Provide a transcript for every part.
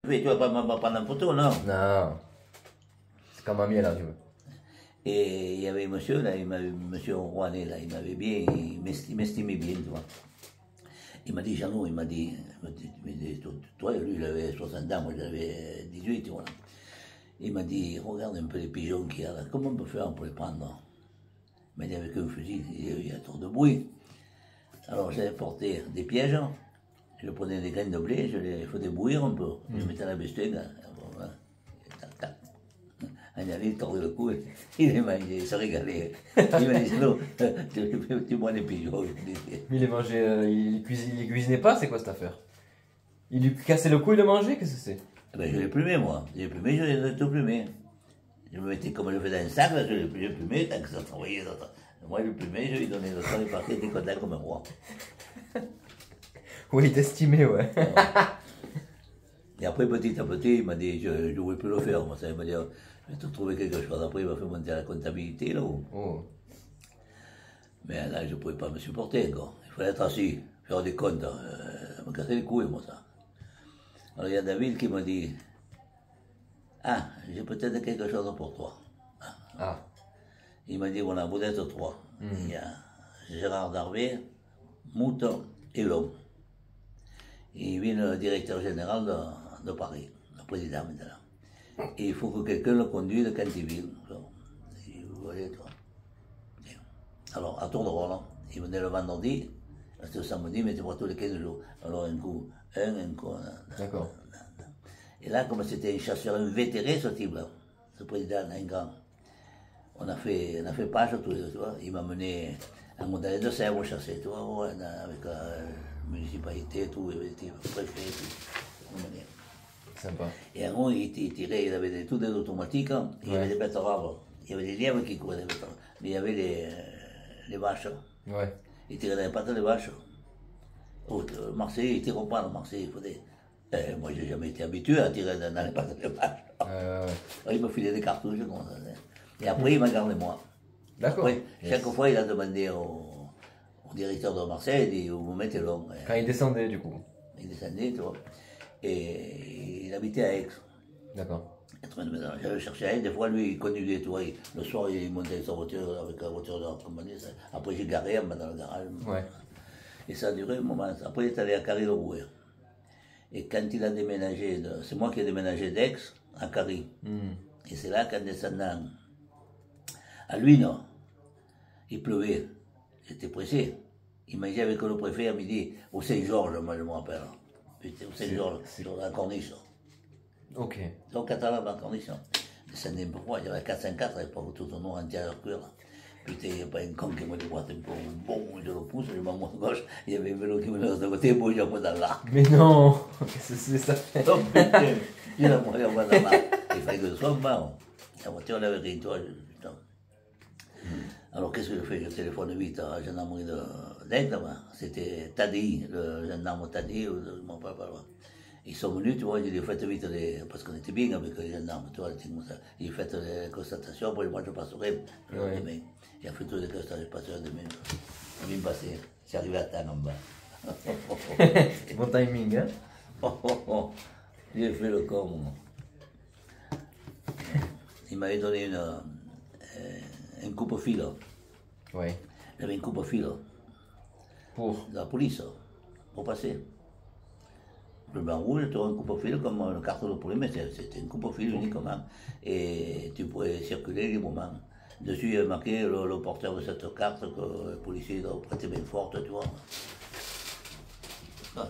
Tu vas pas me prendre en photo, non? Non. C'est comme mamie, là, tu veux. Et il y avait un monsieur, là, monsieur Rouanet, là, il m'avait bien, il m'estimait bien, tu vois. Il m'a dit, Jeannot, il m'a dit, toi, lui, il avait 60 ans, moi, j'avais 18, tu vois. Il m'a dit, regarde un peu les pigeons qu'il y a là, comment on peut faire pour les prendre? Il m'a dit, avec un fusil, il y a trop de bruit. Alors, j'avais porté des pièges, je prenais des graines de blé, je les faisais bouillir un peu, je les mettais à la bestiole, voilà. Tac, tac. Un allait, il tordait le cou, il les mangeait, il se régalait. Il m'a dit, non, tu bois les pigeons. Il les mangeait, il les cuisinait pas, c'est quoi cette affaire? Il lui cassait le cou, il le mangeait, qu'est-ce que c'est? Ben, je les plumais, moi. Je les plumais, je les tout plumais. Je me mettais comme je faisais un sac, là, je les plumais, tant que ça travaillait. Moi, je les plumais, je lui donnais le temps, il partait, il était content comme un roi. Oui, il t'estimait, ouais. Et après, petit à petit, il m'a dit, je ne voulais plus le faire. Moi, ça, il m'a dit, je vais te trouver quelque chose. Après, il m'a fait monter à la comptabilité, là. Oh. Mais là, je ne pouvais pas me supporter encore. Il fallait être assis, faire des comptes, me casser les couilles, moi, ça. Alors, il y a David qui m'a dit, ah, j'ai peut-être quelque chose pour toi. Ah. Il m'a dit, voilà, vous êtes trois. Il y a Gérard Darvé, Mouton et l'homme. Il vient le directeur général de Paris, le président maintenant. Et il faut que quelqu'un le conduise quand il vient. Vous voyez, toi. Alors, à tour de rôle, il venait le vendredi, c'était le samedi, mais c'était pour tous les 15 jours. Alors, un coup, un coup. D'accord. Et là, comme c'était un chasseur invétéré, ce type-là, ce président, un grand, on a fait page tous les deux, tu vois. Il m'a mené à Montalet de Sèvres chasser, tu vois, avec la municipalité, tout, il était préfet, tout. Sympa. Et en gros, il tirait, il avait tous des automatiques, hein. Il y avait des bêtes rares, il y avait des lièvres qui couraient des bêtes rares, mais il y avait les vaches. Ouais. Il tirait dans les pattes des vaches. Marseille, il tirait pas, Marseille, il faisait. Moi, j'ai jamais été habitué à tirer dans les pattes des vaches. Il me filait des cartouches, comme ça. Et après, il m'a gardé moi. D'accord. Chaque fois, il a demandé au directeur de Marseille, il dit, vous me mettez l'homme. Quand il descendait, du coup. Il descendait, tu vois. Et il habitait à Aix. D'accord. J'avais cherché à Aix, des fois, lui, il conduisait, tu vois. Le soir, il montait sa voiture avec la voiture de la compagnie. Après, j'ai garé dans le garage. Ouais. Et ça a duré un moment. Après, il est allé à Carry-le-Rouet. Et quand il a déménagé, c'est moi qui ai déménagé d'Aix à Carry. Et c'est là qu'en descendant à lui, non, il pleuvait. J'étais pressé. Il m'a dit avec le préfet à midi, au Saint-Georges, moi je me rappelle. Putain, au Saint-Georges, sur la corniche. Ok. Donc, catalan, la corniche. Descendait un peu froid, il y avait 404 à l'époque, tout au noir entière cuir. Putain, il n'y a pas un con qui m'a dit, un peu, bon, je le pousse, je m'en à gauche, il y avait un vélo qui me laisse de côté, bon, je l'envoie dans l'arc. Mais non. Qu'est-ce que c'est ça? Donc, putain, je l'envoie dans l'arc. Il fallait que je sois mort. La voiture, elle avait rien, toi, putain. Alors, qu'est-ce que je fais? Je téléphone vite à la gendarmerie d'Aix, c'était Tadi, le gendarme Tadi, je ne m'en parle pas loin. Ils sont venus, tu vois, ils ont fait vite, parce qu'on était bien avec les gendarmes, tu vois, ils ont fait les constatations, après moi je passerai demain. Il a fait toutes les constatations demain. C'est bien passé, c'est arrivé à temps en bas. Bon timing, hein? J'ai fait le con, moi. Il m'avait donné un coupe-fil. Oui. J'avais un coupe-fil. Pour? De la police, pour passer. Le blanc rouge, tu as un coupe-fil comme le carton de poulet, mais c'était un coupe-fil uniquement. Et tu pouvais circuler librement. Dessus, il y avait marqué le porteur de cette carte que le policier doit prêter bien forte, tu vois. Ah.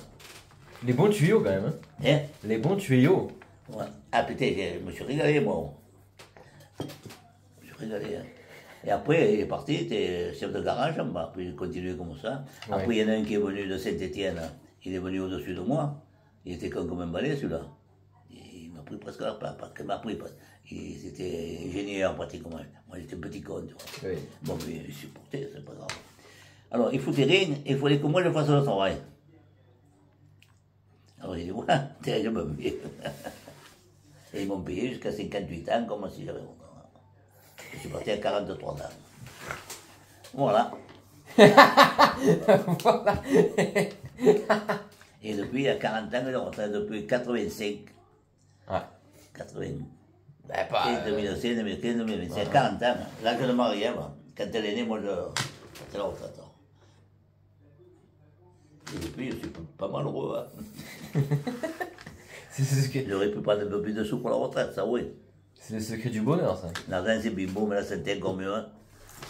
Les bons tuyaux, quand même, hein? Hein? Les bons tuyaux. Ouais. Ah putain, je me suis régalé, moi. Je me suis régalé, hein. Et après, il est parti, il était chef de garage en bas, puis il continuait comme ça. Après, il y en a un qui est venu de Saint-Étienne, il est venu au-dessus de moi. Il était comme un balai, celui-là. Il m'a pris presque la place, parce qu'il m'a pris. C'était ingénieur pratiquement. Moi, j'étais un petit con, tu vois. Oui. Bon, mais il supportait, c'est pas grave. Alors, il foutait rien, il fallait que moi je fasse le travail. Alors, j'ai dit, ouais, tiens, je me paye. Et ils m'ont payé jusqu'à 58 ans, comme si j'avais. Je suis parti à 43 ans. Voilà. Voilà. Et depuis, il y a 40 ans, je retraite depuis 85. Ouais. 80. Ben, pas. 2016, 2015, 2025, 40 ans. L'âge de marier, moi. Quand elle est née, moi, c'est la retraite. Et depuis, je suis pas malheureux. Hein. C'est le secret. J'aurais pu prendre un peu plus de sous pour la retraite, ça oui. C'est le secret du bonheur, ça. L'argent, c'est bimbo, mais la santé, encore mieux. Hein.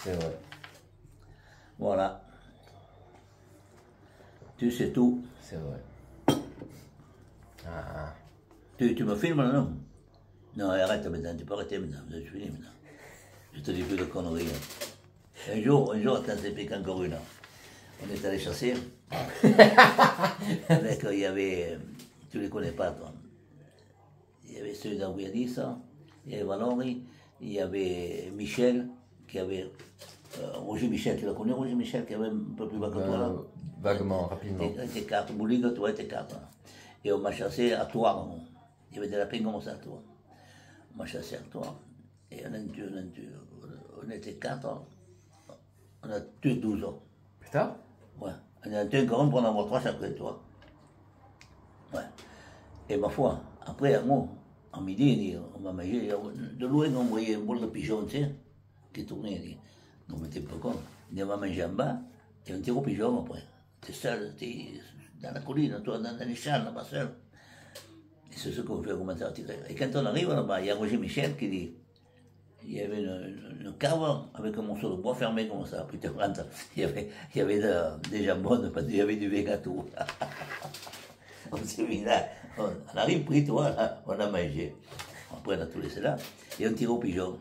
C'est vrai. Voilà. Tu sais tout. C'est vrai. Ah. Tu me filmes, non? Non, arrête maintenant, tu peux arrêter maintenant, je suis fini maintenant. Je te dis plus de conneries. Hein. Un jour, attends, c'est piqué encore une. On est allé chasser. Avec, il y avait, tu les connais pas, toi. Il y avait ceux d'Aouiadis, il y avait Valérie, il y avait Michel, qui avait. Roger Michel, tu l'as connu, Roger Michel, qui avait un peu plus bas que toi, là? Vaguement, rapidement. Tes cartes, Bouligue, toi, tes cartes. Là. Et on m'a chassé à Toire. Il y avait des lapins comme ça à Toire. On m'a chassé à Toire. Et on était 4 ans. On a tué 12 ans. Putain. Ouais. On a tué un coron pour en avoir 3 chacun, toi. Ouais. Et ma foi, après, en midi, on m'a mangé. De loin, on voyait un bol de pigeon, tu sais, qui tournait. On était pas con. On m'a mangé en bas, et on tire au pigeon après. T'es seul, t'es dans la colline, toi, dans les champs, là-bas seul. Et c'est ce qu'on fait commencer à tirer. Et quand on arrive là-bas, il y a Roger Michel qui dit, il y avait une cave avec un morceau de bois fermé comme ça. Puis tu rentres, il y avait des jambons, parce qu'il y avait du végato. On s'est mis là, on arrive pris, toi, là, on a mangé. Après, on a tout laissé là, et on tire au pigeon.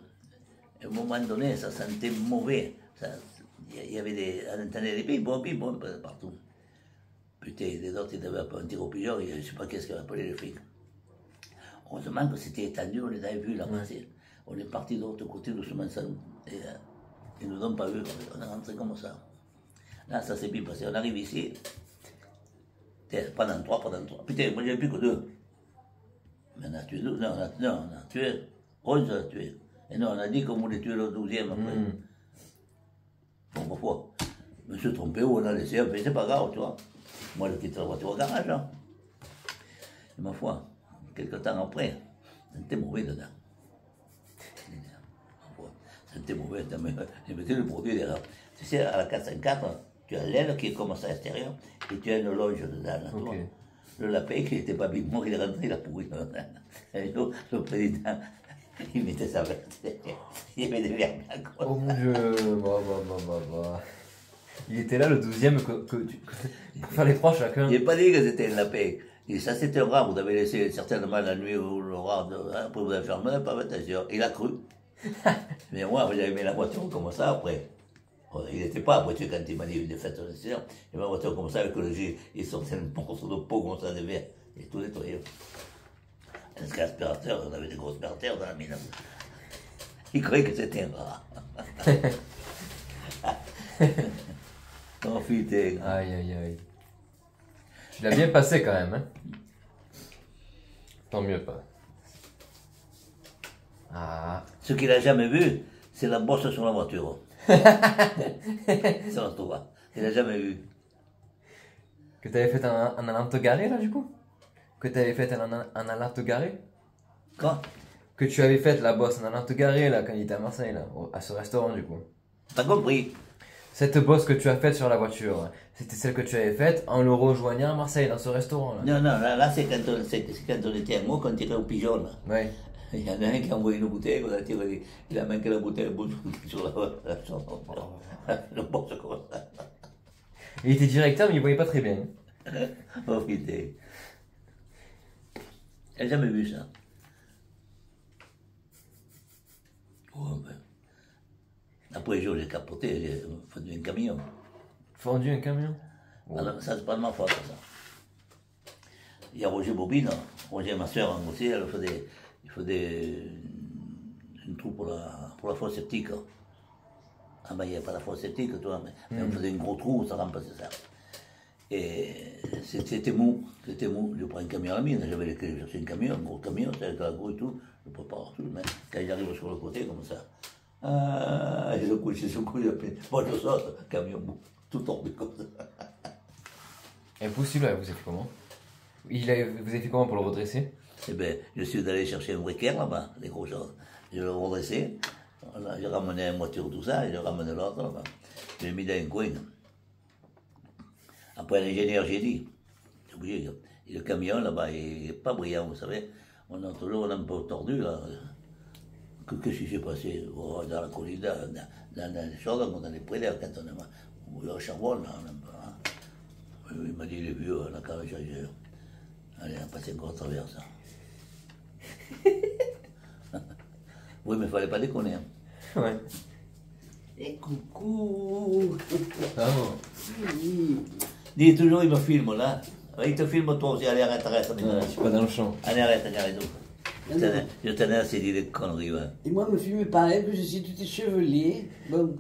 Et à un moment donné, ça sentait mauvais. Il y avait on entendait des pim-pom partout. Putain, les autres, ils avaient un tir au pigeon, je ne sais pas qu'est-ce qu'ils appelé les flics. Heureusement que c'était étendu, on les avait vus là passer. On est parti de l'autre côté doucement sans nous. Et ils ne nous ont pas vus, on est rentré comme ça. Là, ça s'est bien passé. On arrive ici, pendant 3. Putain, moi j'avais plus que 2. Mais on a tué 12, non, on a tué 11, on a tué. Et non, on a dit qu'on voulait tuer le 12e après. Bon, parfois, je me suis trompé ou on a laissé un peu, c'est pas grave, tu vois. Moi, je quitte la voiture au garage, hein. Et ma foi, quelques temps après, c'était mauvais dedans. C'était mauvais, j'ai mis le produit derrière. Tu sais, à la 404, tu as l'aile qui est comme ça à l'extérieur, et tu as une loge dedans, là, tu vois. Le lapin qui n'était pas bien mort, il est rentré, il a pourri. Un jour, le président, il mettait sa veste, il y avait des verres blancs. Oh mon Dieu, bah. Il était là le 12e pour faire les 3 chacun. Il n'a pas dit que c'était un lapin. Et ça, c'était un rat, vous avez laissé certainement la nuit où le rat, après vous avez fermé, pas attention. Il a cru. Mais moi, j'avais mis la voiture comme ça après. Il n'était pas après, quand il m'a dit une défaite au nécessaire, il m'a voiture comme ça avec le G, il sortait un morceau de peau comme ça de verre, et tout nettoyé. Un aspirateur, on avait des gros aspirateurs dans la mine. Il croyait que c'était un rat. Oh putain. Aïe. Tu l'as bien passé quand même, hein. Tant mieux pas. Ah. Ce qu'il n'a jamais vu, c'est la bosse sur la voiture. Ça, on voit. Il n'a jamais vu. Que t'avais fait en allant te garer là du coup? Que t'avais fait en allant te garer? Quoi? Que tu avais fait la bosse en allant te garer là quand il était à Marseille là, à ce restaurant du coup. T'as compris? Cette bosse que tu as faite sur la voiture, c'était celle que tu avais faite en le rejoignant à Marseille dans ce restaurant là. Non, là c'est quand on était à Meaux, quand on tirait au pigeon là. Ouais. Il y en a un qui a envoyé une bouteille, on a tiré, il a manqué la bouteille, sur le boss comme ça. Il était directeur mais il voyait pas très bien. Oh putain. J'ai jamais vu ça. Oh, ben. Après, j'ai capoté, j'ai fondu un camion. Fendu un camion? Alors, ça, c'est pas de ma faute, ça. Il y a Roger Bobine, Roger, ma soeur, aussi, elle faisait une troupe pour la fosse septique. Ah ben, il n'y avait pas la fosse septique, toi, mais on faisait un gros trou, ça remplaçait ça. Et c'était mou. Je prends un camion à la mine, j'avais les clés, j'ai cherché un camion, un gros camion, c'est avec la grue et tout, je prépare tout, mais quand j'arrive sur le côté, comme ça, j'ai le coup, moi je saute, camion mou, tout tombé comme ça. Impossible, vous avez fait comment? Vous avez fait comment pour le redresser? Eh bien, je suis allé chercher un briquet là-bas, les gros choses. Je l'ai redressé, j'ai ramené une voiture, tout ça, et j'ai ramené l'autre là-bas. Je l'ai mis dans un coin. Après, l'ingénieur, j'ai dit, c'est obligé, le camion là-bas, il n'est pas brillant, vous savez. On a toujours un peu tordu là. Qu'est-ce qui s'est passé dans la colline, dans les choses, dans les prélèves, quand on est au charbon, là, il m'a dit, il est vieux, on a quand même changé. Allez, on a passé encore à travers ça. Oui, mais il ne fallait pas déconner. Hein. Ouais. Et coucou. Ah bon. Dis toujours, il me filme là. Il te filme toi aussi, allez, arrête. Non, je suis pas dans le champ. Allez, arrête. Je tenais à se dire des conneries, ouais. Et moi, me filme pareil, que je suis tout échevelé. Bon.